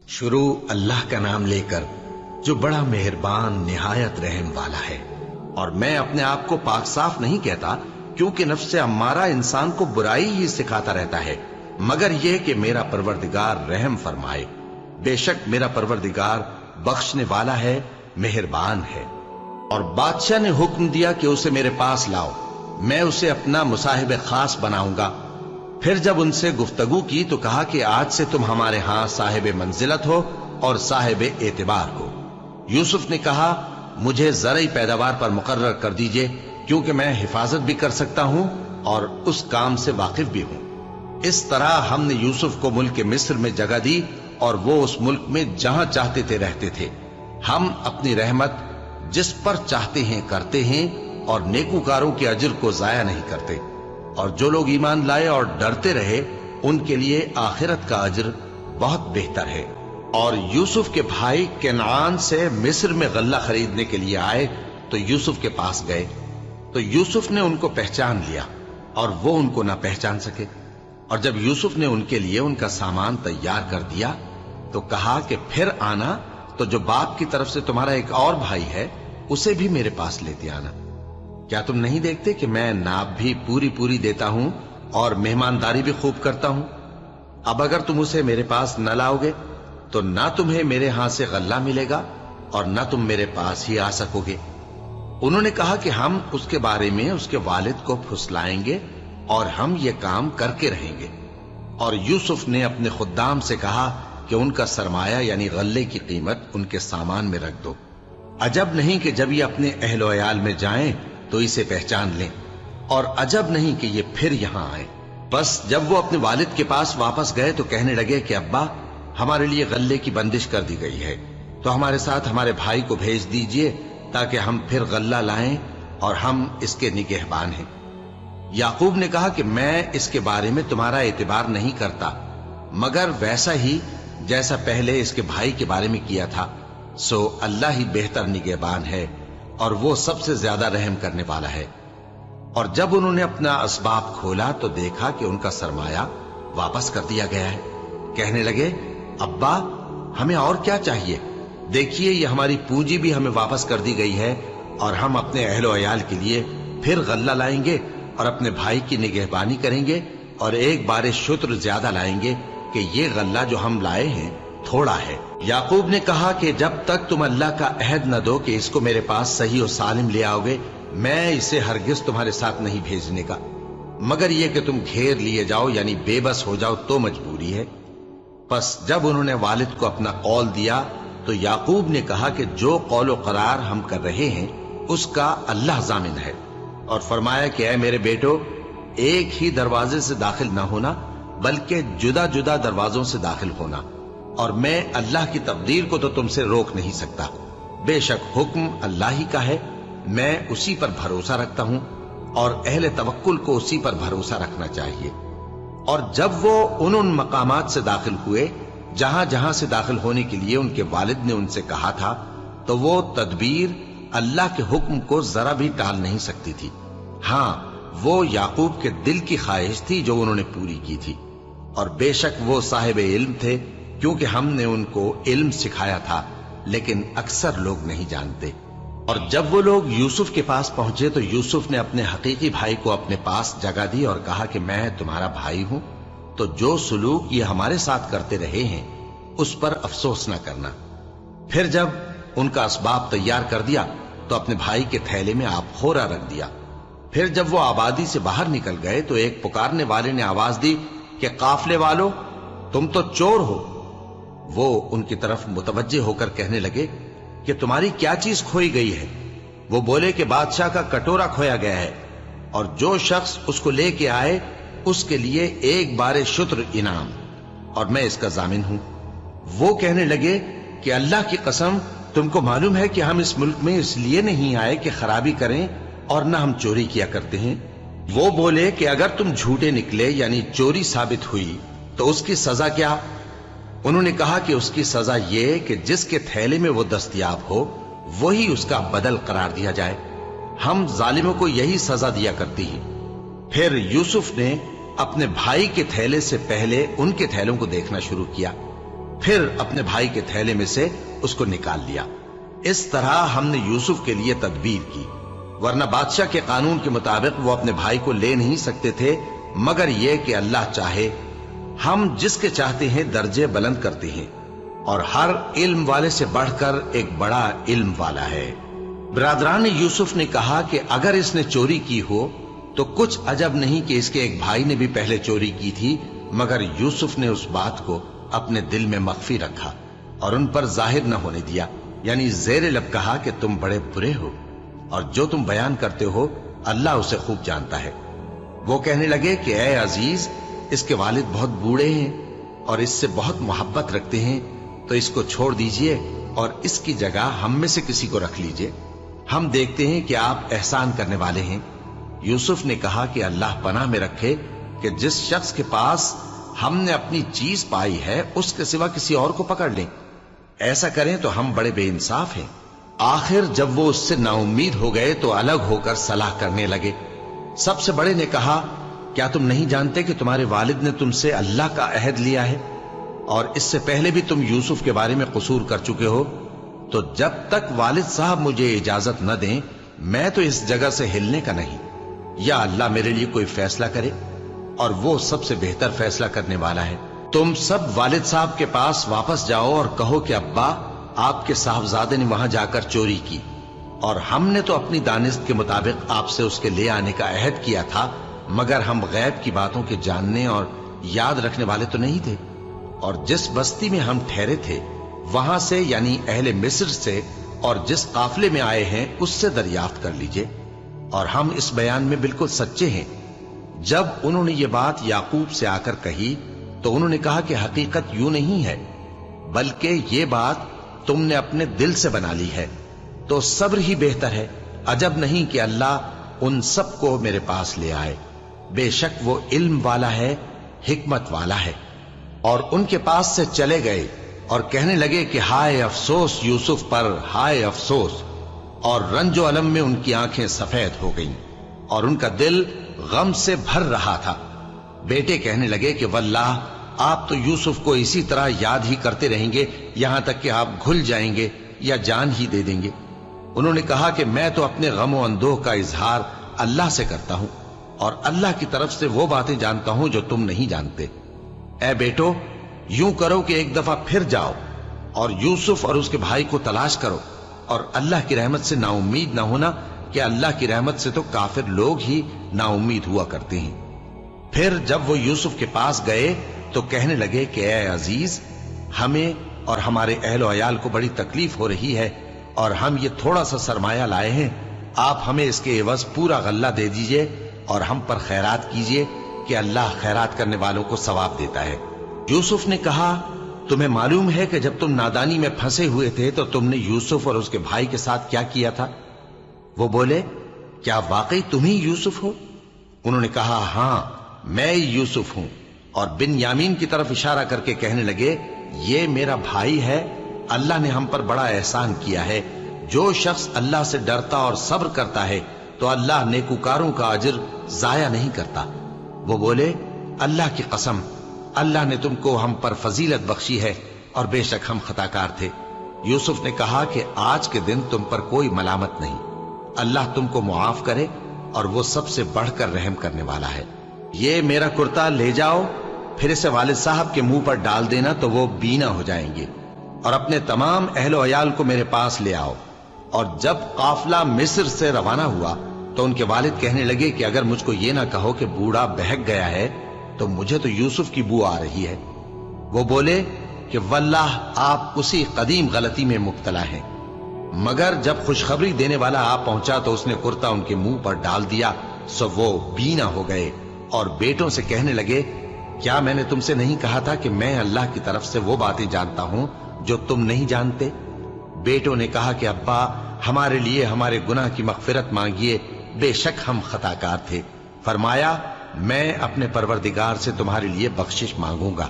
शुरू अल्लाह का नाम लेकर जो बड़ा मेहरबान निहायत रहम वाला है। और मैं अपने आप को पाक साफ नहीं कहता, क्योंकि नफ्स अम्मारा इंसान को बुराई ही सिखाता रहता है, मगर यह कि मेरा परवरदिगार रहम फरमाए। बेशक मेरा परवरदिगार बख्शने वाला है, मेहरबान है। और बादशाह ने हुक्म दिया कि उसे मेरे पास लाओ, मैं उसे अपना मुसाहिब खास बनाऊंगा। फिर जब उनसे गुफ्तगू की तो कहा कि आज से तुम हमारे यहां साहिब मंजिलत हो और साहिब एतबार हो। यूसुफ ने कहा, मुझे ज़रई पैदावार पर मुकर्रर कर दीजिए, क्योंकि मैं हिफाजत भी कर सकता हूं और उस काम से वाकिफ भी हूं। इस तरह हमने यूसुफ को मुल्क मिस्र में जगह दी और वो उस मुल्क में जहां चाहते थे रहते थे। हम अपनी रहमत जिस पर चाहते हैं करते हैं और नेकूकारों के अजर को जाया नहीं करते। और जो लोग ईमान लाए और डरते रहे, उनके लिए आखिरत का अजर बहुत बेहतर है। और यूसुफ के भाई केनान से मिस्र में गल्ला खरीदने के लिए आए तो यूसुफ के पास गए, तो यूसुफ ने उनको पहचान लिया और वो उनको ना पहचान सके। और जब यूसुफ ने उनके लिए उनका सामान तैयार कर दिया तो कहा कि फिर आना, तो जो बाप की तरफ से तुम्हारा एक और भाई है उसे भी मेरे पास लेते आना। क्या तुम नहीं देखते कि मैं नाप भी पूरी पूरी देता हूं और मेहमानदारी भी खूब करता हूं? अब अगर तुम उसे मेरे पास न लाओगे तो ना तुम्हें मेरे हाथ से गल्ला मिलेगा और ना तुम मेरे पास ही आ सकोगे। उन्होंने कहा कि हम उसके बारे में उसके वालिद को फुसलाएंगे और हम ये काम करके रहेंगे। और यूसुफ ने अपने खुद्दाम से कहा कि उनका सरमाया यानी गल्ले की कीमत उनके सामान में रख दो। अजब नहीं कि जब ये अपने अहलो अयाल में जाएं तो इसे पहचान लें, और अजब नहीं कि ये फिर यहां आए। बस जब वो अपने वालिद के पास वापस गए तो कहने लगे कि अब्बा, हमारे लिए गल्ले की बंदिश कर दी गई है, तो हमारे साथ हमारे भाई को भेज दीजिए ताकि हम फिर गल्ला लाएं और हम इसके निगहबान हैं। याकूब ने कहा कि मैं इसके बारे में तुम्हारा एतबार नहीं करता, मगर वैसा ही जैसा पहले इसके भाई के बारे में किया था। सो अल्लाह ही बेहतर निगहबान है और वो सबसे ज्यादा रहम करने वाला है। और जब उन्होंने अपना असबाब खोला तो देखा कि उनका सरमाया वापस कर दिया गया है। कहने लगे, अब्बा, हमें और क्या चाहिए? देखिए, ये हमारी पूंजी भी हमें वापस कर दी गई है और हम अपने अहलो अयाल के लिए फिर गल्ला लाएंगे और अपने भाई की निगहबानी करेंगे और एक बार शुत्र ज्यादा लाएंगे कि ये गल्ला जो हम लाए हैं थोड़ा है। याकूब ने कहा कि जब तक तुम अल्लाह का अहद न दो कि इसको मेरे पास सही और सालिम ले आओगे, मैं इसे हरगिज तुम्हारे साथ नहीं भेजने का, मगर यह कि तुम घेर लिए जाओ यानी बेबस हो जाओ तो मजबूरी है। बस जब उन्होंने वालिद को अपना कौल दिया तो याकूब ने कहा कि जो कौलो करार हम कर रहे हैं उसका अल्लाह जामिन है। और फरमाया कि ऐ मेरे बेटो, एक ही दरवाजे से दाखिल न होना बल्कि जुदा जुदा दरवाजों से दाखिल होना, और मैं अल्लाह की तकदीर को तो तुमसे रोक नहीं सकता। बेशक हुक्म अल्लाह ही का है, मैं उसी पर भरोसा रखता हूं और अहले तवक्कुल को उसी पर भरोसा रखना चाहिए। और जब वो उन मकामात से दाखिल हुए जहां जहां से दाखिल होने के लिए उनके वालिद ने उनसे कहा था, तो वो तदबीर अल्लाह के हुक्म को जरा भी टाल नहीं सकती थी। हां, वो याकूब के दिल की ख्वाहिश थी जो उन्होंने पूरी की थी। और बेशक वो साहिब इल्म थे, क्योंकि हमने उनको इल्म सिखाया था, लेकिन अक्सर लोग नहीं जानते। और जब वो लोग यूसुफ के पास पहुंचे तो यूसुफ ने अपने हकीकी भाई को अपने पास जगह दी और कहा कि मैं तुम्हारा भाई हूं, तो जो सुलूक ये हमारे साथ करते रहे हैं उस पर अफसोस न करना। फिर जब उनका असबाब तैयार कर दिया तो अपने भाई के थैले में आबखोरा रख दिया। फिर जब वो आबादी से बाहर निकल गए तो एक पुकारने वाले ने आवाज दी कि काफले वालों, तुम तो चोर हो। वो उनकी तरफ मुतवज्जे होकर कहने लगे कि तुम्हारी क्या चीज खोई गई है? वो बोले कि बादशाह का कटोरा खोया गया है और जो शख्स उसको लेके आए उसके लिए एक बारे शुत्र इनाम, और मैं इसका जामिन हूं। वो कहने लगे कि अल्लाह की कसम, तुमको मालूम है कि हम इस मुल्क में इसलिए नहीं आए कि खराबी करें और न हम चोरी किया करते हैं। वो बोले कि अगर तुम झूठे निकले यानी चोरी साबित हुई तो उसकी सजा क्या? उन्होंने कहा कि उसकी सजा ये कि जिसके थैले में वो दस्तयाब हो वही उसका बदल करार दिया जाए। हम जालिमों को यही सजा दिया करती है। फिर यूसुफ ने अपने भाई के थैले से पहले उनके थैलों को देखना शुरू किया। फिर अपने भाई के थैले में से उसको निकाल लिया। इस तरह हमने यूसुफ के लिए तदबीर की, वरना बादशाह के कानून के मुताबिक वो अपने भाई को ले नहीं सकते थे, मगर ये कि अल्लाह चाहे। हम जिसके चाहते हैं दर्जे बुलंद करते हैं, और हर इल्म वाले से बढ़कर एक बड़ा इल्म वाला है। बिरादरान यूसुफ ने कहा कि अगर इसने चोरी की हो तो कुछ अजब नहीं कि इसके एक भाई ने भी पहले चोरी की थी, मगर यूसुफ ने उस बात को अपने दिल में मख्फी रखा और उन पर जाहिर न होने दिया, यानी ज़ेरे लब कहा कि तुम बड़े बुरे हो और जो तुम बयान करते हो अल्लाह उसे खूब जानता है। वो कहने लगे कि ए अजीज, इसके वालिद बहुत बूढ़े हैं और इससे बहुत मोहब्बत रखते हैं, तो इसको छोड़ दीजिए और इसकी जगह हम में से किसी को रख लीजिए। हम देखते हैं कि आप एहसान करने वाले हैं। यूसुफ ने कहा कि अल्लाह पनाह में रखे कि जिस शख्स के पास हमने अपनी चीज पाई है उसके सिवा किसी और को पकड़ लें। ऐसा करें तो हम बड़े बेइंसाफ हैं। आखिर जब वो उससे नाउम्मीद हो गए तो अलग होकर सलाह करने लगे। सबसे बड़े ने कहा, क्या तुम नहीं जानते कि तुम्हारे वालिद ने तुमसे अल्लाह का अहद लिया है और इससे पहले भी तुम यूसुफ के बारे में कसूर कर चुके हो? तो जब तक वालिद साहब मुझे इजाजत न दें मैं तो इस जगह से हिलने का नहीं, या अल्लाह मेरे लिए कोई फैसला करे और वो सबसे बेहतर फैसला करने वाला है। तुम सब वालिद साहब के पास वापस जाओ और कहो कि अब्बा, आपके साहबजादे ने वहां जाकर चोरी की और हमने तो अपनी दानिस्त के मुताबिक आपसे उसके ले आने का अहद किया था, मगर हम गैब की बातों के जानने और याद रखने वाले तो नहीं थे, और जिस बस्ती में हम ठहरे थे वहां से, यानी अहले मिस्र से, और जिस काफिले में आए हैं उससे दरियाफ्त कर लीजिए, और हम इस बयान में बिल्कुल सच्चे हैं। जब उन्होंने ये बात याकूब से आकर कही तो उन्होंने कहा कि हकीकत यूं नहीं है, बल्कि ये बात तुमने अपने दिल से बना ली है, तो सब्र ही बेहतर है। अजब नहीं कि अल्लाह उन सबको मेरे पास ले आए, बेशक वो इल्म वाला है, हिकमत वाला है। और उनके पास से चले गए और कहने लगे कि हाय अफसोस यूसुफ पर, हाय अफसोस। और रंजो अलम में उनकी आंखें सफेद हो गईं और उनका दिल गम से भर रहा था। बेटे कहने लगे कि वल्लाह, आप तो यूसुफ को इसी तरह याद ही करते रहेंगे यहां तक कि आप घुल जाएंगे या जान ही दे देंगे। उन्होंने कहा कि मैं तो अपने गम और अंदोह का इजहार अल्लाह से करता हूं और अल्लाह की तरफ से वो बातें जानता हूं जो तुम नहीं जानते। ए बेटो, यूं करो कि एक दफा फिर जाओ और यूसुफ और उसके भाई को तलाश करो, और अल्लाह की रहमत से नाउम्मीद न होना कि अल्लाह की रहमत से तो काफिर लोग ही नाउम्मीद हुआ करते हैं। फिर जब वो यूसुफ के पास गए तो कहने लगे कि ए अजीज, हमें और हमारे अहल अयाल को बड़ी तकलीफ हो रही है और हम ये थोड़ा सा सरमाया लाए हैं, आप हमें इसके एवज पूरा गल्ला दे दीजिए और हम पर खैरात कीजिए कि अल्लाह खैरात करने वालों को सवाब देता है। यूसुफ ने कहा, तुम्हें मालूम है कि जब तुम नादानी में फंसे हुए थे तो तुमने यूसुफ और उसके भाई के साथ क्या किया था? वो बोले, क्या वाकई तुम ही यूसुफ हो? उन्होंने कहा, हां, मैं यूसुफ हूं। और बिन यामीन की तरफ इशारा करके कहने लगे, ये मेरा भाई है, अल्लाह ने हम पर बड़ा एहसान किया है। जो शख्स अल्लाह से डरता और सब्र करता है तो अल्लाह नेकुकारों का अजर जाया नहीं करता। वो बोले, अल्लाह की कसम, अल्लाह ने तुमको हम पर फजीलत बख्शी है और बेशक हम खताकार थे। यूसुफ ने कहा कि आज के दिन तुम पर कोई मलामत नहीं, अल्लाह तुमको मुआफ करे और वो सबसे बढ़कर रहम करने वाला है। ये मेरा कुर्ता ले जाओ, फिर इसे वालिद साहब के मुंह पर डाल देना तो वो बीना हो जाएंगे, और अपने तमाम अहलो अयाल को मेरे पास ले आओ। और जब काफिला मिस्र से रवाना हुआ तो उनके वालिद कहने लगे कि अगर मुझको ये ना कहो कि बूढ़ा बहक गया है तो मुझे तो यूसुफ की बू आ रही है। वो बोले कि वल्लाह, आप उसी कदीम गलती में मुब्तला हैं। मगर जब खुशखबरी देने वाला आ पहुंचा तो उसने कुर्ता उनके मुंह पर डाल दिया, सो वो बीना हो गए और बेटों से कहने लगे, क्या मैंने तुमसे नहीं कहा था कि मैं अल्लाह की तरफ से वो बातें जानता हूं जो तुम नहीं जानते? बेटों ने कहा कि अब्बा, हमारे लिए हमारे गुनाह की मगफिरत मांगिए, बेशक हम खताकार थे। फरमाया, मैं अपने परवरदिगार से तुम्हारे लिए बख्शिश मांगूंगा,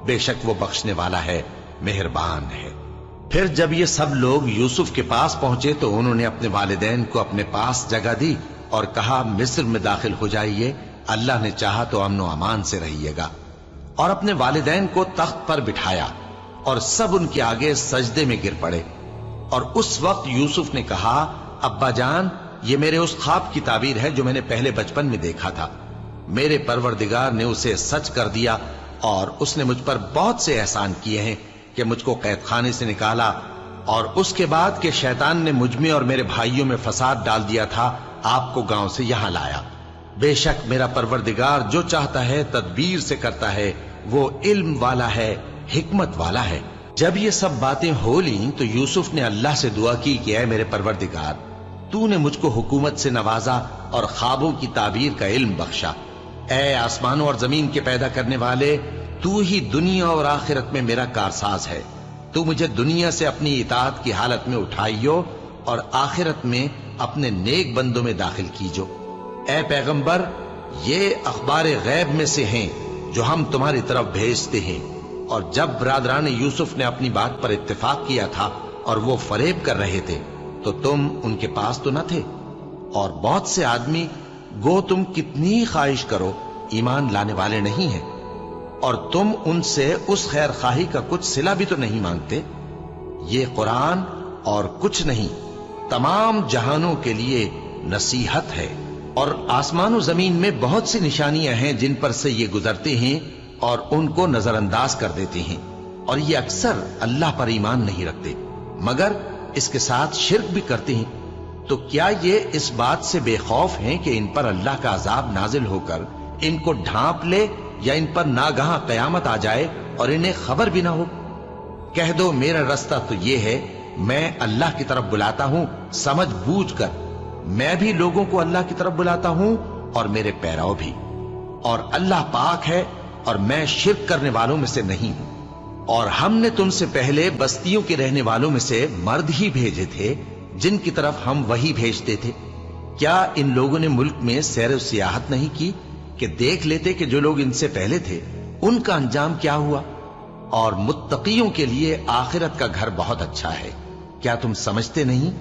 बेशक वो बख्शने वाला है, मेहरबान है। फिर जब ये सब लोग यूसुफ के पास पहुंचे तो उन्होंने अपने वालिदैन को अपने पास जगह दी और कहा, मिस्र में दाखिल हो जाइए, अल्लाह ने चाहा तो अमन व अमान से रहिएगा। और अपने वालिदैन को तख्त पर बिठाया اور سب ان کے آگے سجدے میں گر پڑے۔ اور اس وقت یوسف نے کہا، ابا جان، یہ میرے اس خواب کی تعبیر ہے جو میں نے پہلے بچپن میں دیکھا تھا۔ میرے پروردگار نے اسے سچ کر دیا اور اس نے مجھ پر بہت سے احسان کیے ہیں کہ مجھ کو قید خانے سے نکالا، اور اس کے بعد کہ شیطان نے مجھ میں اور میرے بھائیوں میں فساد ڈال دیا تھا، آپ کو گاؤں سے یہاں لایا۔ بے شک میرا پروردگار جو چاہتا ہے تدبیر سے کرتا ہے، وہ علم والا ہے، حکمت والا ہے۔ جب یہ سب باتیں ہو لیں تو یوسف نے اللہ سے دعا کی کہ اے میرے پروردگار، تو نے مجھ کو حکومت سے نوازا اور خوابوں کی تعبیر کا علم بخشا۔ اے آسمانوں اور زمین کے پیدا کرنے والے، تو ہی دنیا اور آخرت میں میرا کارساز ہے۔ تو مجھے دنیا سے اپنی اطاعت کی حالت میں اٹھائیو اور آخرت میں اپنے نیک بندوں میں داخل کیجو۔ اے پیغمبر، یہ اخبار غیب میں سے ہیں جو ہم تمہاری طرف بھیجتے ہیں۔ اور جب برادران یوسف نے اپنی بات پر اتفاق کیا تھا اور وہ فریب کر رہے تھے تو تم ان کے پاس تو نہ تھے، اور بہت سے آدمی گو تم کتنی خواہش کرو ایمان لانے والے نہیں ہیں، اور تم ان سے اس خیر خواہی کا کچھ صلہ بھی تو نہیں مانگتے۔ یہ قرآن اور کچھ نہیں تمام جہانوں کے لیے نصیحت ہے، اور آسمان و زمین میں بہت سی نشانیاں ہیں جن پر سے یہ گزرتے ہیں اور ان کو نظر انداز کر دیتے ہیں، اور یہ اکثر اللہ پر ایمان نہیں رکھتے مگر اس کے ساتھ شرک بھی کرتے ہیں۔ تو کیا یہ اس بات سے بے خوف ہیں کہ ان پر اللہ کا عذاب نازل ہو کر ان کو ڈھانپ لے، یا ان پر ناگہاں قیامت آ جائے اور انہیں خبر بھی نہ ہو؟ کہہ دو میرا رستہ تو یہ ہے، میں اللہ کی طرف بلاتا ہوں سمجھ بوجھ کر، میں بھی لوگوں کو اللہ کی طرف بلاتا ہوں اور میرے پیراؤ بھی، اور اللہ پاک ہے اور میں شرک کرنے والوں میں سے نہیں ہوں۔ اور ہم نے تم سے پہلے بستیوں کے رہنے والوں میں سے مرد ہی بھیجے تھے جن کی طرف ہم وہی بھیجتے تھے۔ کیا ان لوگوں نے ملک میں سیر و سیاحت نہیں کی کہ دیکھ لیتے کہ جو لوگ ان سے پہلے تھے ان کا انجام کیا ہوا؟ اور متقیوں کے لیے آخرت کا گھر بہت اچھا ہے، کیا تم سمجھتے نہیں؟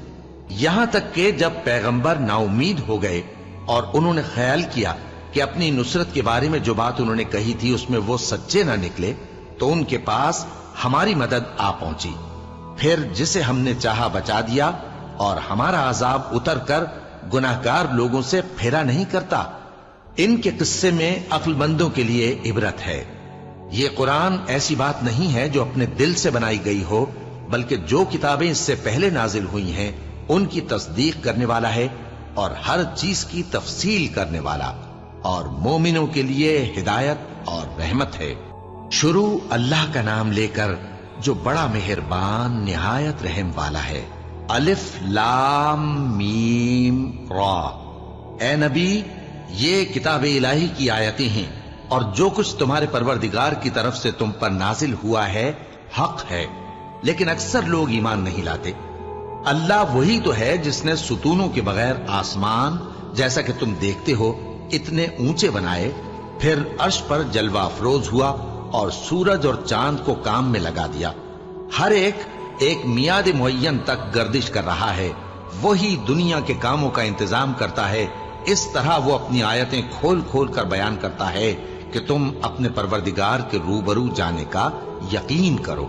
یہاں تک کہ جب پیغمبر نا امید ہو گئے اور انہوں نے خیال کیا کہ اپنی نصرت کے بارے میں جو بات انہوں نے کہی تھی اس میں وہ سچے نہ نکلے، تو ان کے پاس ہماری مدد آ پہنچی۔ پھر جسے ہم نے چاہا بچا دیا، اور ہمارا عذاب اتر کر گناہگار لوگوں سے پھیرا نہیں کرتا۔ ان کے قصے میں عقل مندوں کے لیے عبرت ہے۔ یہ قرآن ایسی بات نہیں ہے جو اپنے دل سے بنائی گئی ہو، بلکہ جو کتابیں اس سے پہلے نازل ہوئی ہیں ان کی تصدیق کرنے والا ہے اور ہر چیز کی تفصیل کرنے والا، اور مومنوں کے لیے ہدایت اور رحمت ہے۔ شروع اللہ کا نام لے کر جو بڑا مہربان نہایت رحم والا ہے۔ الف لام میم را۔ اے نبی، یہ کتاب الہی کی آیتیں ہیں، اور جو کچھ تمہارے پروردگار کی طرف سے تم پر نازل ہوا ہے حق ہے، لیکن اکثر لوگ ایمان نہیں لاتے۔ اللہ وہی تو ہے جس نے ستونوں کے بغیر آسمان جیسا کہ تم دیکھتے ہو اتنے اونچے بنائے، پھر عرش پر جلوہ افروز ہوا اور سورج اور چاند کو کام میں لگا دیا۔ ہر ایک میعاد معین تک گردش کر رہا ہے۔ وہی دنیا کے کاموں کا انتظام کرتا ہے۔ اس طرح وہ اپنی آیتیں کھول کھول کر بیان کرتا ہے کہ تم اپنے پروردگار کے روبرو جانے کا یقین کرو۔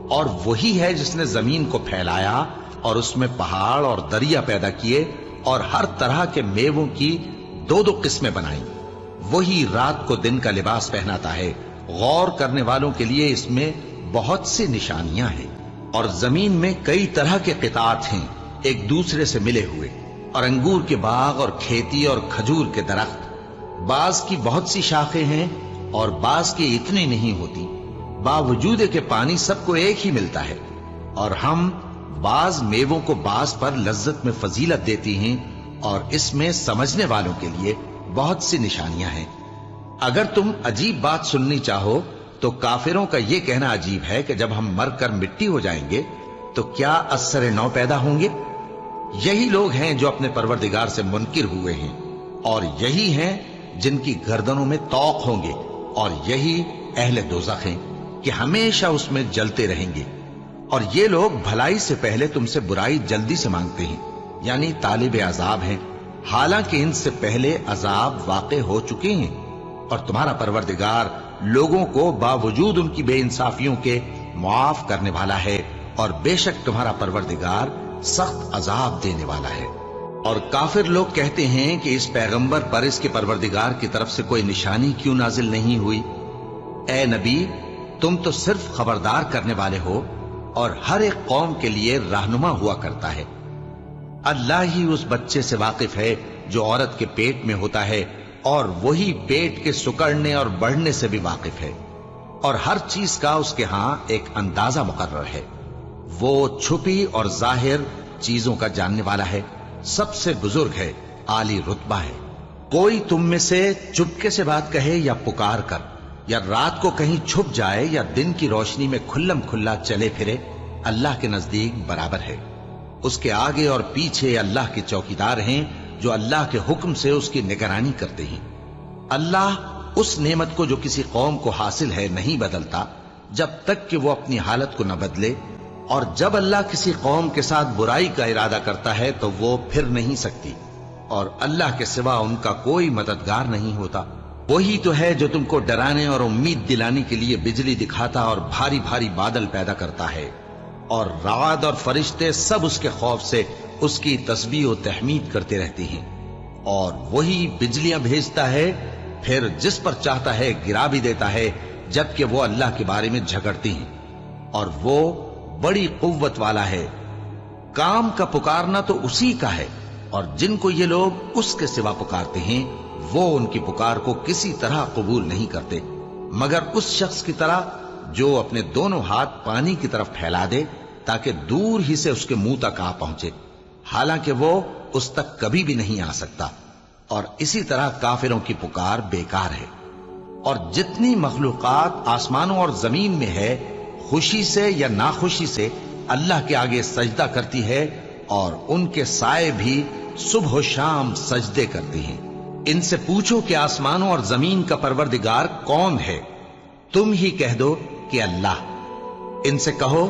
اور وہی ہے جس نے زمین کو پھیلایا اور اس میں پہاڑ اور دریا پیدا کیے اور ہر طرح کے میووں کی دو دو قسمیں بنائیں۔ وہی رات کو دن کا لباس پہناتا ہے۔ غور کرنے والوں کے لیے اس میں بہت سی نشانیاں ہیں۔ اور زمین میں کئی طرح کے قطعات ہیں ایک دوسرے سے ملے ہوئے، اور انگور کے باغ اور کھیتی اور کھجور کے درخت، بعض کی بہت سی شاخیں ہیں اور بعض کی اتنی نہیں ہوتی، باوجود کہ پانی سب کو ایک ہی ملتا ہے۔ اور ہم بعض میووں کو بعض پر لذت میں فضیلت دیتی ہیں، اور اس میں سمجھنے والوں کے لیے بہت سی نشانیاں ہیں۔ اگر تم عجیب بات سننی چاہو تو کافروں کا یہ کہنا عجیب ہے کہ جب ہم مر کر مٹی ہو جائیں گے تو کیا از سر نو پیدا ہوں گے؟ یہی لوگ ہیں جو اپنے پروردگار سے منکر ہوئے ہیں، اور یہی ہیں جن کی گردنوں میں طوق ہوں گے، اور یہی اہل دوزخ ہیں کہ ہمیشہ اس میں جلتے رہیں گے۔ اور یہ لوگ بھلائی سے پہلے تم سے برائی جلدی سے مانگتے ہیں، یعنی طالب عذاب ہیں، حالانکہ ان سے پہلے عذاب واقع ہو چکے ہیں۔ اور تمہارا پروردگار لوگوں کو باوجود ان کی بے انصافیوں کے मुआफ करने वाला है और बेशक तुम्हारा परवरदिगार सख्त अजाब देने वाला है। और काफिर लोग कहते हैं कि इस पैगंबर पर इसके परवरदिगार की तरफ से कोई निशानी क्यों नाजिल नहीं हुई। ए नबी, तुम तो सिर्फ खबरदार करने वाले हो और हर एक कौम के लिए रहनुमा हुआ करता है। अल्लाह ही उस बच्चे से वाकिफ है जो औरत के पेट में होता है, और वही पेट के सुकड़ने और बढ़ने से भी वाकिफ है, और हर चीज का उसके यहां एक अंदाजा मुकर्रर है। वो छुपी और जाहिर चीजों का जानने वाला है, सबसे बुजुर्ग है, आली रुतबा है। कोई तुम में से चुपके से बात कहे या पुकार कर, या रात को कहीं छुप जाए या दिन की रोशनी में खुल्लम खुल्ला चले फिरे, अल्लाह के नजदीक बराबर है। उसके आगे और पीछे अल्लाह के चौकीदार हैं जो अल्लाह के हुक्म से उसकी निगरानी करते हैं। अल्लाह उस नेमत को जो किसी कौम को हासिल है नहीं बदलता जब तक कि वो अपनी हालत को न बदले, और जब अल्लाह किसी कौम के साथ बुराई का इरादा करता है तो वो फिर नहीं सकती, और अल्लाह के सिवा उनका कोई मददगार नहीं होता। वही तो है जो तुमको डराने और उम्मीद दिलाने के लिए बिजली दिखाता और भारी भारी बादल पैदा करता है, और रात और फरिश्ते सब उसके खौफ से उसकी तस्बीह और तहमीद करते रहते हैं। और वही बिजलियां भेजता है, फिर जिस पर चाहता है गिरा भी देता है, जबकि वो अल्लाह के बारे में झगड़ती हैं, और वो बड़ी कुव्वत वाला है। काम का पुकारना तो उसी का है, और जिनको ये लोग उसके सिवा पुकारते हैं वो उनकी पुकार को किसी तरह कबूल नहीं करते, मगर उस शख्स की तरह जो अपने दोनों हाथ पानी की तरफ फैला दे ताकि दूर ही से उसके मुंह तक आ पहुंचे, हालांकि वो उस तक कभी भी नहीं आ सकता। और इसी तरह काफिरों की पुकार बेकार है। और जितनी मखलूकात आसमानों और जमीन में है, खुशी से या नाखुशी से अल्लाह के आगे सजदा करती है, और उनके साए भी सुबह शाम सजदे करती हैं। इनसे पूछो कि आसमानों और जमीन का परवरदिगार कौन है, तुम ही कह दो कि अल्लाह। इनसे कहो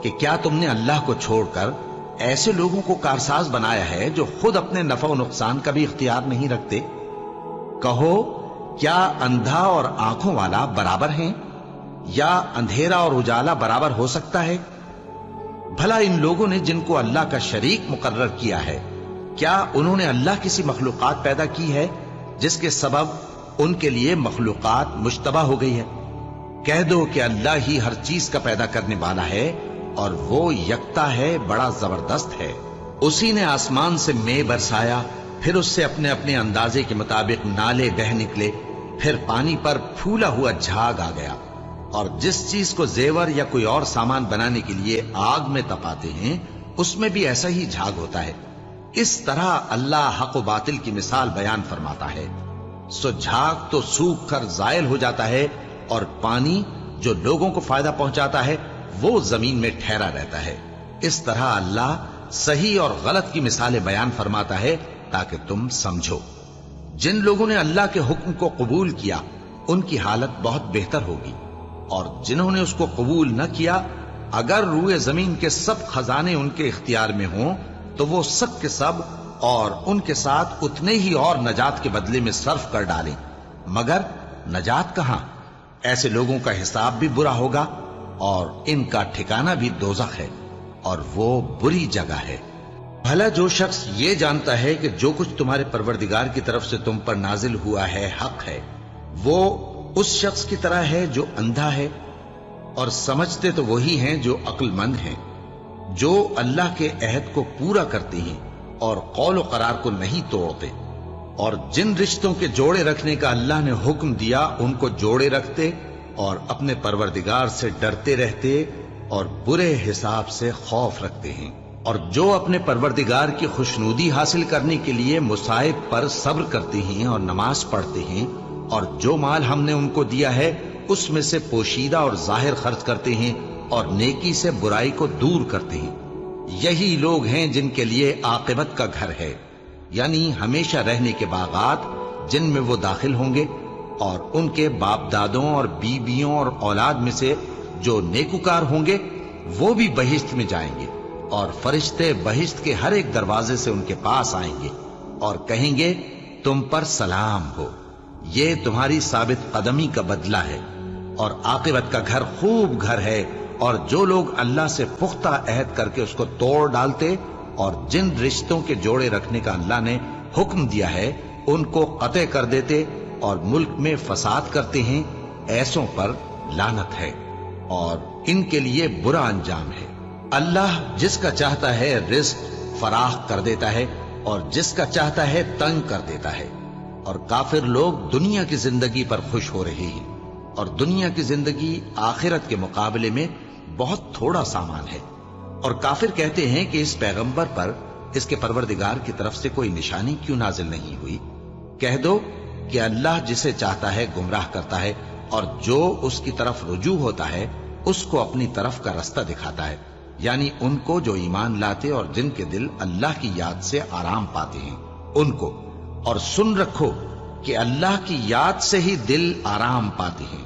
कि क्या तुमने अल्लाह को छोड़कर ऐसे लोगों को कारसाज बनाया है जो खुद अपने नफा और नुकसान का भी इख्तियार नहीं रखते। कहो, क्या अंधा और आंखों वाला बराबर हैं, या अंधेरा और उजाला बराबर हो सकता है? भला इन लोगों ने जिनको अल्लाह का शरीक मुकर्रर किया है, क्या उन्होंने अल्लाह किसी मखलूकात पैदा की है जिसके सबब उनके लिए मखलूकात मुश्तबा हो गई है? कह दो कि अल्लाह ही हर चीज का पैदा करने वाला है, और वो यकता है, बड़ा जबरदस्त है। उसी ने आसमान से मे बरसाया, फिर उससे अपने अपने अंदाजे के मुताबिक नाले बह निकले, फिर पानी पर फूला हुआ झाग आ गया। और जिस चीज को जेवर या कोई और सामान बनाने के लिए आग में तपाते हैं, उसमें भी ऐसा ही झाग होता है। इस तरह अल्लाह हक व बातिल की मिसाल बयान फरमाता है। सो झाग तो सूख कर जायल हो जाता है, और पानी जो लोगों को फायदा पहुंचाता है वो जमीन में ठहरा रहता है। इस तरह अल्लाह सही और गलत की मिसालें बयान फरमाता है ताकि तुम समझो। जिन लोगों ने अल्लाह के हुक्म को कबूल किया उनकी हालत बहुत बेहतर होगी, और जिन्होंने उसको कबूल न किया, अगर रूए जमीन के सब खजाने उनके इख्तियार में हों तो वो सब के सब और उनके साथ उतने ही और नजात के बदले में सर्फ कर डालें, मगर नजात कहां? ऐसे लोगों का हिसाब भी बुरा होगा, और इनका ठिकाना भी दोज़ख है, और वो बुरी जगह है। भला जो शख्स ये जानता है कि जो कुछ तुम्हारे परवरदिगार की तरफ से तुम पर नाजिल हुआ है हक है, वो उस शख्स की तरह है जो अंधा है। और समझते तो वही हैं जो अक्लमंद हैं, जो अल्लाह के अहद को पूरा करते हैं और कौल व करार को नहीं तोड़ते, और जिन रिश्तों के जोड़े रखने का अल्लाह ने हुक्म दिया उनको जोड़े रखते, और अपने परवरदिगार से डरते रहते, और बुरे हिसाब से खौफ रखते हैं। और जो अपने परवरदिगार की खुशनूदी हासिल करने के लिए मुसाइब पर सब्र करते हैं और नमाज पढ़ते हैं, और जो माल हमने उनको दिया है उसमें से पोशीदा और जाहिर खर्च करते हैं, और नेकी से बुराई को दूर करते हैं, यही लोग हैं जिनके लिए आकिबत का घर है, यानी हमेशा रहने के बागात जिनमें वो दाखिल होंगे। और उनके बाप दादों और बीबियों और औलाद में से जो नेकुकार होंगे वो भी बहिश्त में जाएंगे, और फरिश्ते बहिश्त के हर एक दरवाजे से उनके पास आएंगे और कहेंगे तुम पर सलाम हो, ये तुम्हारी साबित कदमी का बदला है, और आकिबत का घर खूब घर है, اور جو لوگ اللہ سے پختہ عہد کر کے اس کو توڑ ڈالتے اور جن رشتوں کے جوڑے رکھنے کا اللہ نے حکم دیا ہے ان کو قطع کر دیتے اور ملک میں فساد کرتے ہیں، ایسوں پر لعنت ہے اور ان کے لیے برا انجام ہے۔ اللہ جس کا چاہتا ہے رزق فراخ کر دیتا ہے اور جس کا چاہتا ہے تنگ کر دیتا ہے، اور کافر لوگ دنیا کی زندگی پر خوش ہو رہے ہیں، اور دنیا کی زندگی آخرت کے مقابلے میں بہت تھوڑا سامان ہے۔ اور کافر کہتے ہیں کہ اس پیغمبر پر اس کے پروردگار کی طرف سے کوئی نشانی کیوں نازل نہیں ہوئی؟ کہہ دو کہ اللہ جسے چاہتا ہے گمراہ کرتا ہے، اور جو اس کی طرف رجوع ہوتا ہے اس کو اپنی طرف کا رستہ دکھاتا ہے، یعنی ان کو جو ایمان لاتے اور جن کے دل اللہ کی یاد سے آرام پاتے ہیں ان کو۔ اور سن رکھو کہ اللہ کی یاد سے ہی دل آرام پاتے ہیں۔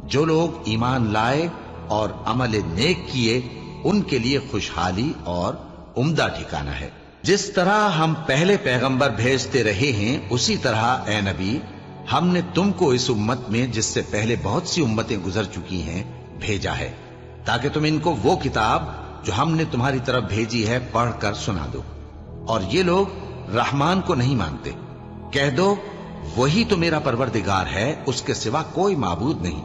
جو لوگ ایمان لائے اور عمل نیک کیے ان کے لیے خوشحالی اور عمدہ ٹھکانہ ہے۔ جس طرح ہم پہلے پیغمبر بھیجتے رہے ہیں اسی طرح اے نبی ہم نے تم کو اس امت میں جس سے پہلے بہت سی امتیں گزر چکی ہیں بھیجا ہے، تاکہ تم ان کو وہ کتاب جو ہم نے تمہاری طرف بھیجی ہے پڑھ کر سنا دو۔ اور یہ لوگ رحمان کو نہیں مانتے۔ کہہ دو وہی تو میرا پروردگار ہے، اس کے سوا کوئی معبود نہیں،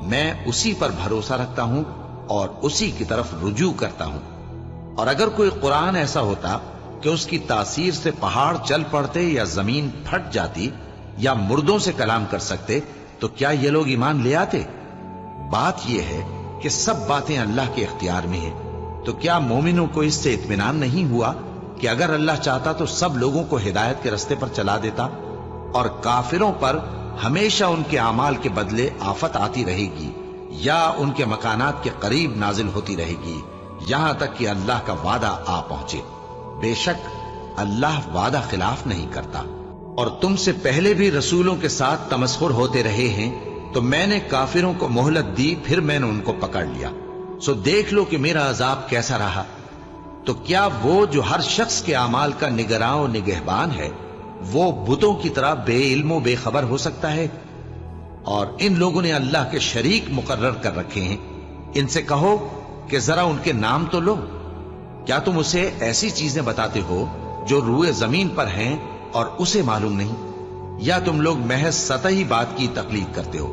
میں اسی پر بھروسہ رکھتا ہوں اور اسی کی طرف رجوع کرتا ہوں۔ اور اگر کوئی قرآن ایسا ہوتا کہ اس کی تاثیر سے پہاڑ چل پڑتے یا زمین پھٹ جاتی یا مردوں سے کلام کر سکتے تو کیا یہ لوگ ایمان لے آتے؟ بات یہ ہے کہ سب باتیں اللہ کے اختیار میں ہیں، تو کیا مومنوں کو اس سے اطمینان نہیں ہوا کہ اگر اللہ چاہتا تو سب لوگوں کو ہدایت کے رستے پر چلا دیتا؟ اور کافروں پر ہمیشہ ان کے اعمال کے بدلے آفت آتی رہے گی یا ان کے مکانات کے قریب نازل ہوتی رہے گی یہاں تک کہ اللہ کا وعدہ آ پہنچے۔ بے شک اللہ وعدہ خلاف نہیں کرتا۔ اور تم سے پہلے بھی رسولوں کے ساتھ تمسخر ہوتے رہے ہیں، تو میں نے کافروں کو مہلت دی، پھر میں نے ان کو پکڑ لیا، سو دیکھ لو کہ میرا عذاب کیسا رہا۔ تو کیا وہ جو ہر شخص کے اعمال کا نگراں و نگہبان ہے وہ بتوں کی طرح بے علم و بے خبر ہو سکتا ہے؟ اور ان لوگوں نے اللہ کے شریک مقرر کر رکھے ہیں، ان سے کہو کہ ذرا ان کے نام تو لو۔ کیا تم اسے ایسی چیزیں بتاتے ہو جو روئے زمین پر ہیں اور اسے معلوم نہیں، یا تم لوگ محض سطحی بات کی تقلید کرتے ہو؟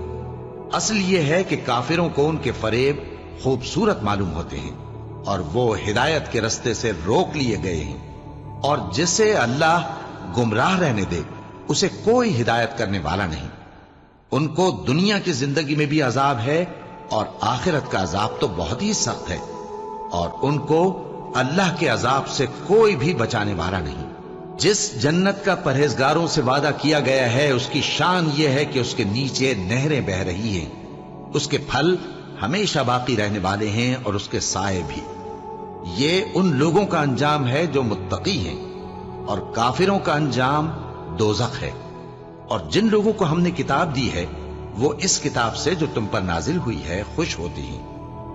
اصل یہ ہے کہ کافروں کو ان کے فریب خوبصورت معلوم ہوتے ہیں اور وہ ہدایت کے رستے سے روک لیے گئے ہیں، اور جسے اللہ گمراہ رہنے دے اسے کوئی ہدایت کرنے والا نہیں۔ ان کو دنیا کی زندگی میں بھی عذاب ہے اور آخرت کا عذاب تو بہت ہی سخت ہے، اور ان کو اللہ کے عذاب سے کوئی بھی بچانے والا نہیں۔ جس جنت کا پرہیزگاروں سے وعدہ کیا گیا ہے اس کی شان یہ ہے کہ اس کے نیچے نہریں بہہ رہی ہیں، اس کے پھل ہمیشہ باقی رہنے والے ہیں اور اس کے سائے بھی۔ یہ ان لوگوں کا انجام ہے جو متقی ہیں، اور کافروں کا انجام دوزخ ہے۔ اور جن لوگوں کو ہم نے کتاب دی ہے وہ اس کتاب سے جو تم پر نازل ہوئی ہے خوش ہوتی ہیں،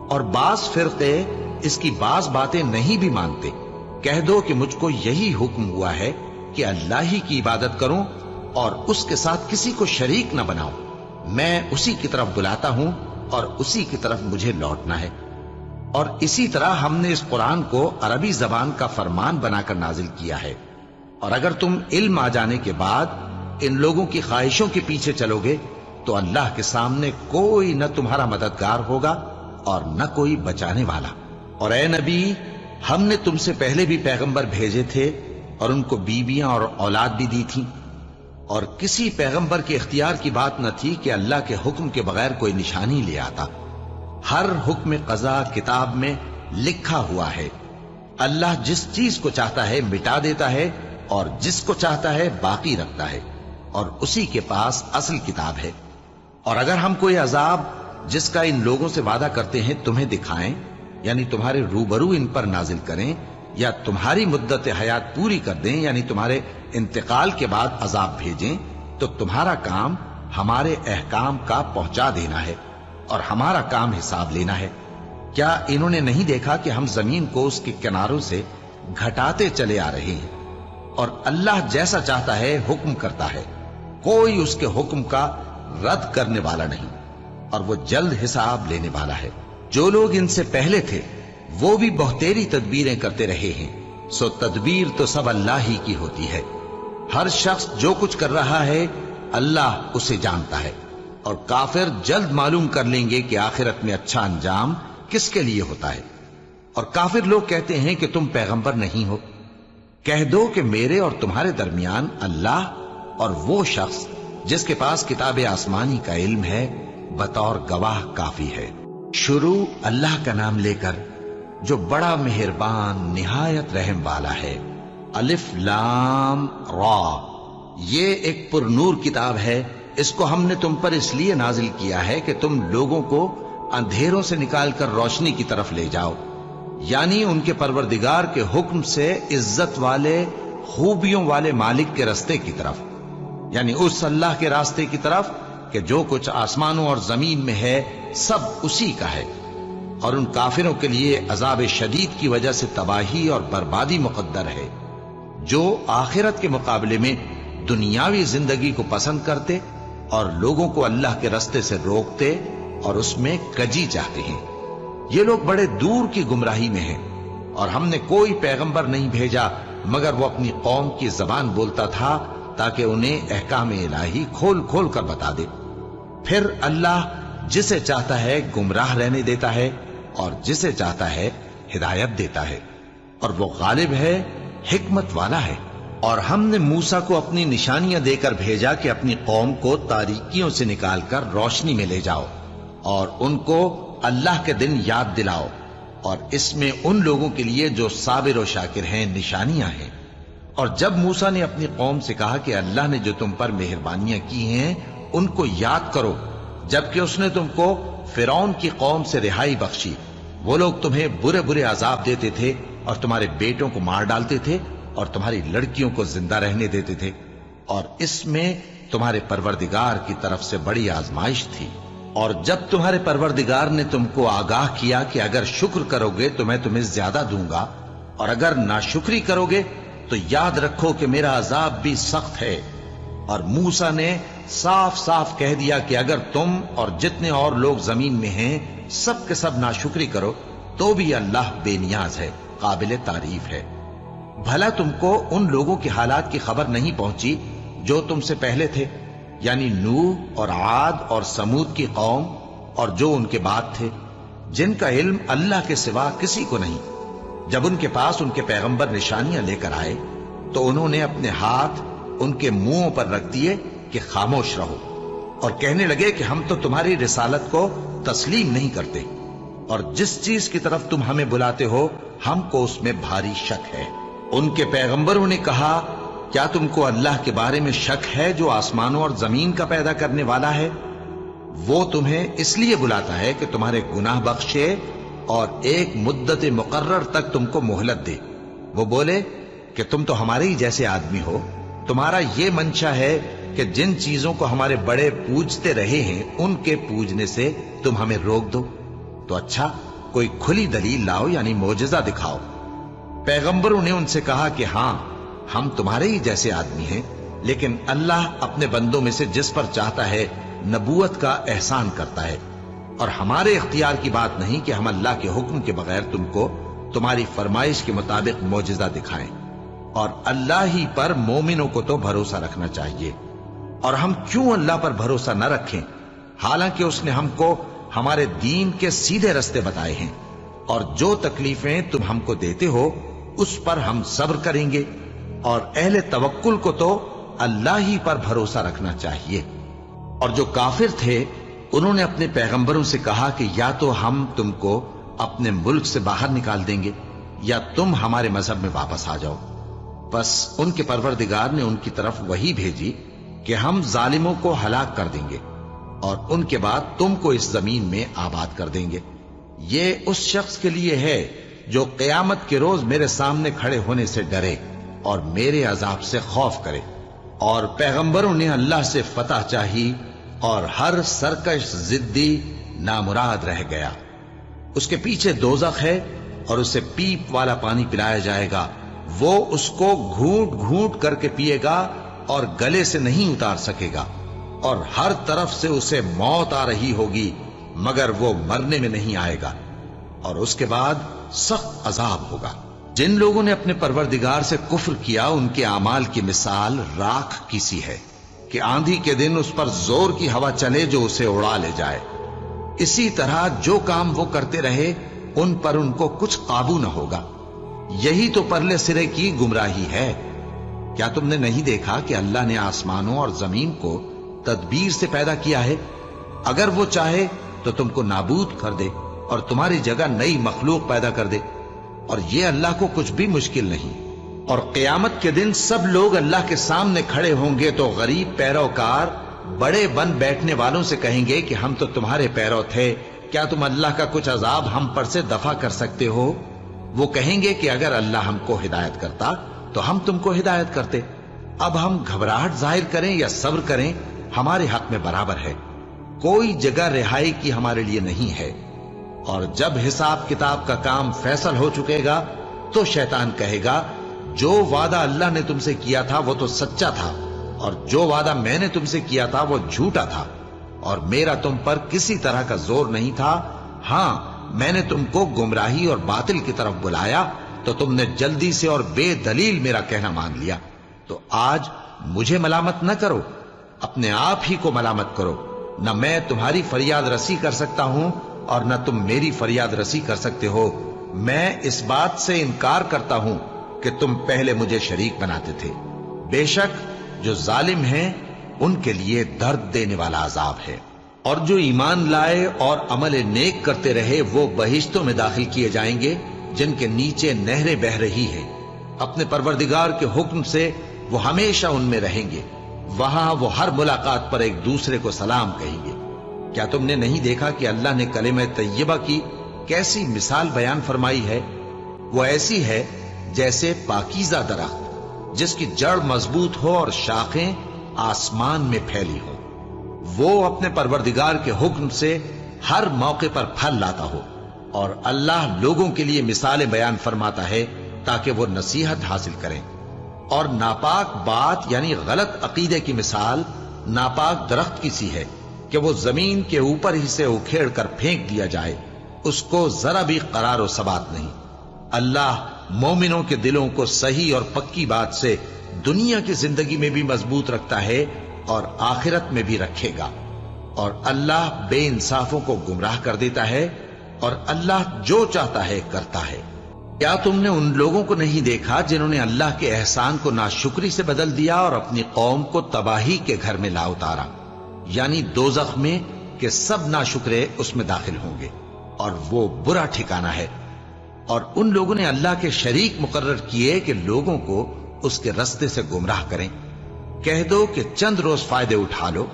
اور بعض فرقے اس کی بعض باتیں نہیں بھی مانتے۔ کہہ دو کہ مجھ کو یہی حکم ہوا ہے کہ اللہ ہی کی عبادت کروں اور اس کے ساتھ کسی کو شریک نہ بناؤں، میں اسی کی طرف بلاتا ہوں اور اسی کی طرف مجھے لوٹنا ہے۔ اور اسی طرح ہم نے اس قرآن کو عربی زبان کا فرمان بنا کر نازل کیا ہے، اور اگر تم علم آ جانے کے بعد ان لوگوں کی خواہشوں کے پیچھے چلو گے تو اللہ کے سامنے کوئی نہ تمہارا مددگار ہوگا اور نہ کوئی بچانے والا۔ اور اے نبی ہم نے تم سے پہلے بھی پیغمبر بھیجے تھے اور ان کو بیویاں اور اولاد بھی دی تھی، اور کسی پیغمبر کے اختیار کی بات نہ تھی کہ اللہ کے حکم کے بغیر کوئی نشانی لے آتا۔ ہر حکم قضا کتاب میں لکھا ہوا ہے۔ اللہ جس چیز کو چاہتا ہے مٹا دیتا ہے اور جس کو چاہتا ہے باقی رکھتا ہے، اور اسی کے پاس اصل کتاب ہے۔ اور اگر ہم کوئی عذاب جس کا ان لوگوں سے وعدہ کرتے ہیں تمہیں دکھائیں، یعنی تمہارے روبرو ان پر نازل کریں، یا تمہاری مدت حیات پوری کر دیں، یعنی تمہارے انتقال کے بعد عذاب بھیجیں، تو تمہارا کام ہمارے احکام کا پہنچا دینا ہے اور ہمارا کام حساب لینا ہے۔ کیا انہوں نے نہیں دیکھا کہ ہم زمین کو اس کے کناروں سے گھٹاتے چلے آ رہے ہیں؟ اور اللہ جیسا چاہتا ہے حکم کرتا ہے، کوئی اس کے حکم کا رد کرنے والا نہیں، اور وہ جلد حساب لینے والا ہے۔ जो लोग इनसे पहले थे वो भी बहुतेरी तदबीरें करते रहे हैं, सो तदबीर तो सब अल्लाह ही की होती है। हर शख्स जो कुछ कर रहा है अल्लाह उसे जानता है, और काफिर जल्द मालूम कर लेंगे कि आखिरत में अच्छा अंजाम किसके लिए होता है। और काफिर लोग कहते हैं कि तुम पैगंबर नहीं हो। कह दो कि मेरे और तुम्हारे दरमियान अल्लाह और वो शख्स जिसके पास किताब आसमानी का इल्म है बतौर गवाह काफी है। शुरू अल्लाह का नाम लेकर जो बड़ा मेहरबान निहायत रहम वाला है। अलिफ लाम रा, ये एक पुरनूर किताब है। इसको हमने तुम पर इसलिए नाजिल किया है कि तुम लोगों को अंधेरों से निकालकर रोशनी की तरफ ले जाओ, यानी उनके परवरदिगार के हुक्म से इज्जत वाले खूबियों वाले मालिक के रास्ते की तरफ, यानी उस अल्लाह के रास्ते की तरफ कि जो कुछ आसमानों और जमीन में है सब उसी का है। और उन काफिरों के लिए अजाब शदीद की वजह से तबाही और बर्बादी मुकद्दर है, जो आखिरत के मुकाबले में दुनियावी जिंदगी को पसंद करते और लोगों को अल्लाह के रास्ते से रोकते और उसमें कजी चाहते हैं। ये लोग बड़े दूर की गुमराही में हैं, और हमने कोई पैगंबर नहीं भेजा मगर वो अपनी कौम की जबान बोलता था ताकि उन्हें अहकाम इलाही खोल खोल कर बता दे। फिर अल्लाह जिसे चाहता है गुमराह रहने देता है और जिसे चाहता है हिदायत देता है, और वो गालिब है, हिकमत वाला है। और हमने मूसा को अपनी निशानियां देकर भेजा कि अपनी कौम को तारीकियों से निकालकर रोशनी में ले जाओ और उनको अल्लाह के दिन याद दिलाओ, और इसमें उन लोगों के लिए जो साबिर और शाकिर हैं निशानियां हैं। और जब मूसा ने अपनी कौम से कहा कि अल्लाह ने जो तुम पर मेहरबानियां की हैं उनको याद करो, जबकि उसने तुमको फिरौन की कौम से रिहाई बख्शी। वो लोग तुम्हें बुरे बुरे अजाब देते थे और तुम्हारे बेटों को मार डालते थे और तुम्हारी लड़कियों को जिंदा रहने देते थे, और इसमें तुम्हारे परवरदिगार की तरफ से बड़ी आजमाइश थी। और जब तुम्हारे परवरदिगार ने तुमको आगाह किया कि अगर शुक्र करोगे तो मैं तुम्हें ज्यादा दूंगा, और अगर नाशुक्री करोगे तो याद रखो कि मेरा अजाब भी सख्त है। और मूसा ने साफ साफ कह दिया कि अगर तुम और जितने और लोग जमीन में हैं सब के सब नाशुक्री करो तो भी अल्लाह बेनियाज है, काबिल तारीफ है। भला तुमको उन लोगों की हालात की खबर नहीं पहुंची जो तुमसे पहले थे, यानी नूह और आद और समूद की कौम और जो उनके बाद थे, जिनका इल्म अल्लाह के सिवा किसी को नहीं। जब उनके पास उनके पैगंबर निशानियां लेकर आए तो उन्होंने अपने हाथ उनके मुंहों पर रख दिए कि खामोश रहो, और कहने लगे कि हम तो तुम्हारी रिसालत को तस्लीम नहीं करते, और जिस चीज की तरफ तुम हमें बुलाते हो हमको उसमें भारी शक है। उनके पैगंबरों ने कहा, क्या तुमको अल्लाह के बारे में शक है जो आसमानों और जमीन का पैदा करने वाला है? वो तुम्हें इसलिए बुलाता है कि तुम्हारे गुनाह बख्शे और एक मुद्दत मुकर्रर तक तुमको मोहलत दे। वो बोले कि तुम तो हमारे ही जैसे आदमी हो, तुम्हारा ये मंशा है कि जिन चीजों को हमारे बड़े पूजते रहे हैं उनके पूजने से तुम हमें रोक दो। तो अच्छा, कोई खुली दलील लाओ, यानी मोजज़ा दिखाओ। पैगंबरों ने उनसे कहा कि हां, हम तुम्हारे ही जैसे आदमी हैं, लेकिन अल्लाह अपने बंदों में से जिस पर चाहता है नबूवत का एहसान करता है, और हमारे इख्तियार की बात नहीं कि हम अल्लाह के हुक्म के बगैर तुमको तुम्हारी फरमाइश के मुताबिक मोजज़ा दिखाएं। और अल्लाह ही पर मोमिनों को तो भरोसा रखना चाहिए, और हम क्यों अल्लाह पर भरोसा न रखें, हालांकि उसने हमको हमारे दीन के सीधे रास्ते बताए हैं, और जो तकलीफें तुम हमको देते हो उस पर हम सब्र करेंगे, और अहले तवक्कुल को तो अल्लाह ही पर भरोसा रखना चाहिए। और जो काफिर थे उन्होंने अपने पैगंबरों से कहा कि या तो हम तुमको अपने मुल्क से बाहर निकाल देंगे या तुम हमारे मजहब में वापस आ जाओ। बस उनके परवरदिगार ने उनकी तरफ वही भेजी कि हम जालिमों को हलाक कर देंगे और उनके बाद तुमको इस जमीन में आबाद कर देंगे। ये उस शख्स के लिए है जो क़यामत के रोज मेरे सामने खड़े होने से डरे और मेरे अजाब से खौफ करे। और पैगंबरों ने अल्लाह से फतह चाही और हर सरकश जिद्दी नामुराद रह गया। उसके पीछे दोज़ख है और उसे पीप वाला पानी पिलाया जाएगा, वो उसको घूंट घूंट करके पिएगा और गले से नहीं उतार सकेगा, और हर तरफ से उसे मौत आ रही होगी मगर वो मरने में नहीं आएगा। اور اس کے بعد سخت عذاب ہوگا۔ جن لوگوں نے اپنے پروردگار سے کفر کیا ان کے اعمال کی مثال راکھ کی سی ہے کہ آندھی کے دن اس پر زور کی ہوا چلے جو اسے اڑا لے جائے۔ اسی طرح جو کام وہ کرتے رہے ان پر ان کو کچھ قابو نہ ہوگا۔ یہی تو پرلے سرے کی گمراہی ہے۔ کیا تم نے نہیں دیکھا کہ اللہ نے آسمانوں اور زمین کو تدبیر سے پیدا کیا ہے؟ اگر وہ چاہے تو تم کو نابود کر دے اور تمہاری جگہ نئی مخلوق پیدا کر دے، اور یہ اللہ کو کچھ بھی مشکل نہیں۔ اور قیامت کے دن سب لوگ اللہ کے سامنے کھڑے ہوں گے تو غریب پیروکار بڑے بن بیٹھنے والوں سے کہیں گے کہ ہم تو تمہارے پیرو تھے، کیا تم اللہ کا کچھ عذاب ہم پر سے دفع کر سکتے ہو؟ وہ کہیں گے کہ اگر اللہ ہم کو ہدایت کرتا تو ہم تم کو ہدایت کرتے۔ اب ہم گھبراہٹ ظاہر کریں یا صبر کریں ہمارے حق میں برابر ہے، کوئی جگہ رہائی کی ہمارے لیے نہیں ہے۔ اور جب حساب کتاب کا کام فیصل ہو چکے گا تو شیطان کہے گا جو وعدہ اللہ نے تم سے کیا تھا وہ تو سچا تھا، اور جو وعدہ میں نے تم سے کیا تھا وہ جھوٹا تھا، اور میرا تم پر کسی طرح کا زور نہیں تھا۔ ہاں، میں نے تم کو گمراہی اور باطل کی طرف بلایا تو تم نے جلدی سے اور بے دلیل میرا کہنا مان لیا۔ تو آج مجھے ملامت نہ کرو، اپنے آپ ہی کو ملامت کرو۔ نہ میں تمہاری فریاد رسی کر سکتا ہوں اور نہ تم میری فریاد رسی کر سکتے ہو۔ میں اس بات سے انکار کرتا ہوں کہ تم پہلے مجھے شریک بناتے تھے۔ بے شک جو ظالم ہیں ان کے لیے درد دینے والا عذاب ہے۔ اور جو ایمان لائے اور عمل نیک کرتے رہے وہ بہشتوں میں داخل کیے جائیں گے جن کے نیچے نہریں بہہ رہی ہیں۔ اپنے پروردگار کے حکم سے وہ ہمیشہ ان میں رہیں گے، وہاں وہ ہر ملاقات پر ایک دوسرے کو سلام کہیں گے۔ کیا تم نے نہیں دیکھا کہ اللہ نے کلمہ طیبہ کی کیسی مثال بیان فرمائی ہے؟ وہ ایسی ہے جیسے پاکیزہ درخت جس کی جڑ مضبوط ہو اور شاخیں آسمان میں پھیلی ہو۔ وہ اپنے پروردگار کے حکم سے ہر موقع پر پھل لاتا ہو، اور اللہ لوگوں کے لیے مثالیں بیان فرماتا ہے تاکہ وہ نصیحت حاصل کریں۔ اور ناپاک بات یعنی غلط عقیدے کی مثال ناپاک درخت کی سی ہے کہ وہ زمین کے اوپر ہی سے اکھیڑ کر پھینک دیا جائے، اس کو ذرا بھی قرار و ثبات نہیں۔ اللہ مومنوں کے دلوں کو صحیح اور پکی بات سے دنیا کی زندگی میں بھی مضبوط رکھتا ہے اور آخرت میں بھی رکھے گا۔ اور اللہ بے انصافوں کو گمراہ کر دیتا ہے، اور اللہ جو چاہتا ہے کرتا ہے۔ کیا تم نے ان لوگوں کو نہیں دیکھا جنہوں نے اللہ کے احسان کو ناشکری سے بدل دیا اور اپنی قوم کو تباہی کے گھر میں لا اتارا، یعنی دوزخ میں کہ سب ناشکرے اس میں داخل ہوں گے، اور وہ برا ٹھکانہ ہے۔ اور ان لوگوں نے اللہ کے شریک مقرر کیے کہ لوگوں کو اس کے رستے سے گمراہ کریں۔ کہہ دو کہ چند روز فائدے اٹھا لو،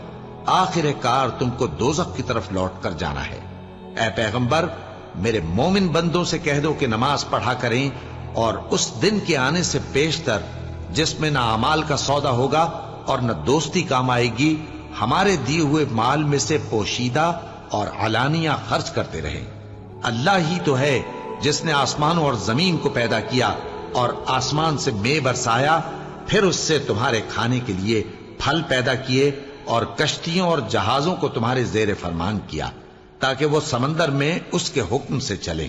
آخر کار تم کو دوزخ کی طرف لوٹ کر جانا ہے۔ اے پیغمبر، میرے مومن بندوں سے کہہ دو کہ نماز پڑھا کریں، اور اس دن کے آنے سے پیشتر جس میں نہ اعمال کا سودا ہوگا اور نہ دوستی کام آئے گی، ہمارے دیے ہوئے مال میں سے پوشیدہ اور علانیہ خرچ کرتے رہیں۔ اللہ ہی تو ہے جس نے آسمانوں اور زمین کو پیدا کیا اور آسمان سے مے برسایا، پھر اس سے تمہارے کھانے کے لیے پھل پیدا کیے اور کشتیوں اور جہازوں کو تمہارے زیر فرمان کیا تاکہ وہ سمندر میں اس کے حکم سے چلیں،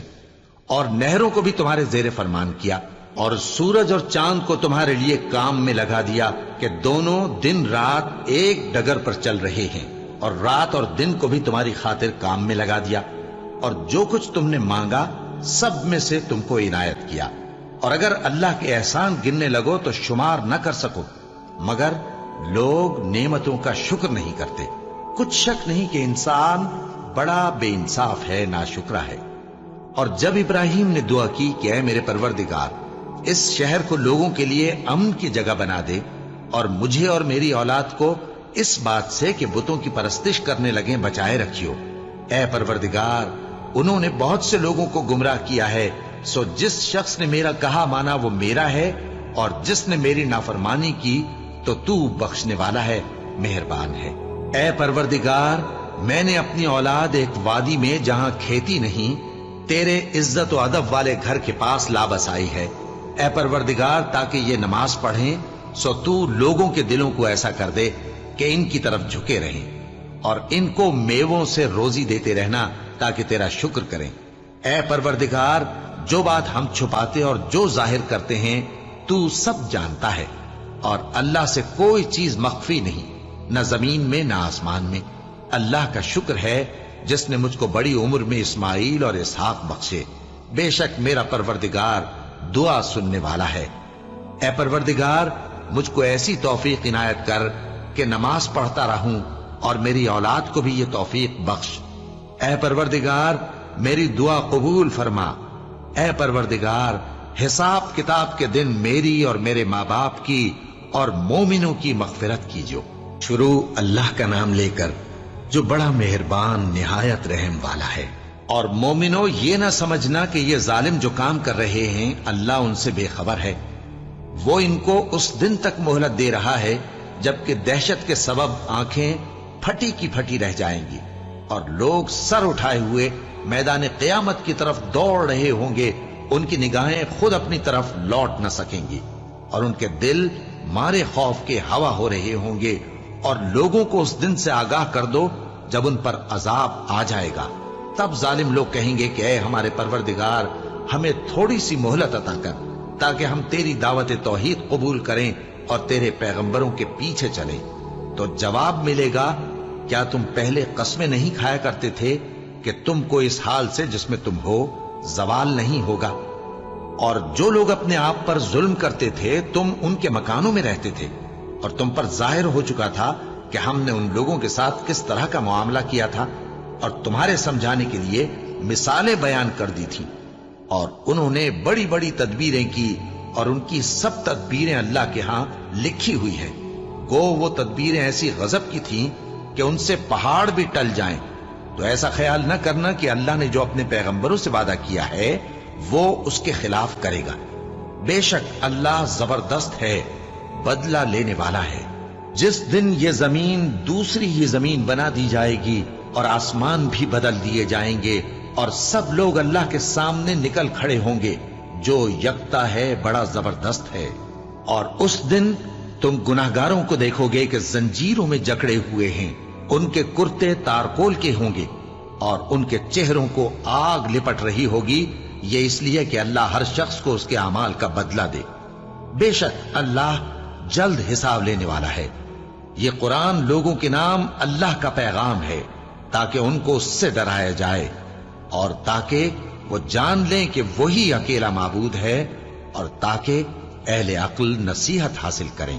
اور نہروں کو بھی تمہارے زیر فرمان کیا، اور سورج اور چاند کو تمہارے لیے کام میں لگا دیا کہ دونوں دن رات ایک ڈگر پر چل رہے ہیں، اور رات اور دن کو بھی تمہاری خاطر کام میں لگا دیا، اور جو کچھ تم نے مانگا سب میں سے تم کو عنایت کیا۔ اور اگر اللہ کے احسان گننے لگو تو شمار نہ کر سکو، مگر لوگ نعمتوں کا شکر نہیں کرتے۔ کچھ شک نہیں کہ انسان بڑا بے انصاف ہے، ناشکرا ہے۔ اور جب ابراہیم نے دعا کی کہ اے میرے پروردگار، اس شہر کو لوگوں کے لیے امن کی جگہ بنا دے، اور مجھے اور میری اولاد کو اس بات سے کہ بتوں کی پرستش کرنے لگیں بچائے رکھیو۔ اے پروردگار، انہوں نے بہت سے لوگوں کو گمراہ کیا ہے، سو جس شخص نے میرا کہا مانا وہ میرا ہے، اور جس نے میری نافرمانی کی تو تو بخشنے والا ہے، مہربان ہے۔ اے پروردگار، میں نے اپنی اولاد ایک وادی میں جہاں کھیتی نہیں، تیرے عزت و ادب والے گھر کے پاس لا بسائی ہے۔ اے پروردگار، تاکہ یہ نماز پڑھیں، سو تو لوگوں کے دلوں کو ایسا کر دے کہ ان کی طرف جھکے رہیں، اور ان کو میووں سے روزی دیتے رہنا تاکہ تیرا شکر کریں۔ اے پروردگار، جو بات ہم چھپاتے اور جو ظاہر کرتے ہیں تو سب جانتا ہے، اور اللہ سے کوئی چیز مخفی نہیں، نہ زمین میں نہ آسمان میں۔ اللہ کا شکر ہے جس نے مجھ کو بڑی عمر میں اسماعیل اور اسحاق بخشے، بے شک میرا پروردگار دعا سننے والا ہے۔ اے پروردگار، مجھ کو ایسی توفیق عنایت کر کہ نماز پڑھتا رہوں، اور میری اولاد کو بھی یہ توفیق بخش۔ اے پروردگار، میری دعا قبول فرما۔ اے پروردگار، حساب کتاب کے دن میری اور میرے ماں باپ کی اور مومنوں کی مغفرت کیجو۔ شروع اللہ کا نام لے کر جو بڑا مہربان نہایت رحم والا ہے۔ اور مومنوں، یہ نہ سمجھنا کہ یہ ظالم جو کام کر رہے ہیں اللہ ان سے بے خبر ہے۔ وہ ان کو اس دن تک مہلت دے رہا ہے جبکہ دہشت کے سبب آنکھیں پھٹی کی پھٹی رہ جائیں گی، اور لوگ سر اٹھائے ہوئے میدان قیامت کی طرف دوڑ رہے ہوں گے، ان کی نگاہیں خود اپنی طرف لوٹ نہ سکیں گی، اور ان کے دل مارے خوف کے ہوا ہو رہے ہوں گے۔ اور لوگوں کو اس دن سے آگاہ کر دو جب ان پر عذاب آ جائے گا، تب ظالم لوگ کہیں گے کہ اے ہمارے پروردگار، ہمیں تھوڑی سی مہلت عطا کر تاکہ ہم تیری دعوت توحید قبول کریں اور تیرے پیغمبروں کے پیچھے چلیں۔ تو جواب ملے گا، کیا تم پہلے قسمیں نہیں کھایا کرتے تھے کہ تم کو اس حال سے جس میں تم ہو زوال نہیں ہوگا؟ اور جو لوگ اپنے آپ پر ظلم کرتے تھے تم ان کے مکانوں میں رہتے تھے، اور تم پر ظاہر ہو چکا تھا کہ ہم نے ان لوگوں کے ساتھ کس طرح کا معاملہ کیا تھا، اور تمہارے سمجھانے کے لیے مثالیں بیان کر دی تھی۔ اور انہوں نے بڑی بڑی تدبیریں کی، اور ان کی سب تدبیریں اللہ کے ہاں لکھی ہوئی ہیں۔ گو وہ تدبیریں ایسی غضب کی تھیں کہ ان سے پہاڑ بھی ٹل جائیں۔ تو ایسا خیال نہ کرنا کہ اللہ نے جو اپنے پیغمبروں سے وعدہ کیا ہے وہ اس کے خلاف کرے گا۔ بے شک اللہ زبردست ہے، بدلہ لینے والا ہے۔ جس دن یہ زمین دوسری ہی زمین بنا دی جائے گی اور آسمان بھی بدل دیے جائیں گے، اور سب لوگ اللہ کے سامنے نکل کھڑے ہوں گے، جو یکتا ہے بڑا زبردست ہے۔ اور اس دن تم گناہگاروں کو دیکھو گے کہ زنجیروں میں جکڑے ہوئے ہیں، ان کے کرتے تارکول کے ہوں گے، اور ان کے چہروں کو آگ لپٹ رہی ہوگی، یہ اس لیے کہ اللہ ہر شخص کو اس کے اعمال کا بدلہ دے۔ بے شک اللہ جلد حساب لینے والا ہے۔ یہ قرآن لوگوں کے نام اللہ کا پیغام ہے تاکہ ان کو اس سے ڈرایا جائے، اور تاکہ وہ جان لیں کہ وہی اکیلا معبود ہے، اور تاکہ اہل عقل نصیحت حاصل کریں۔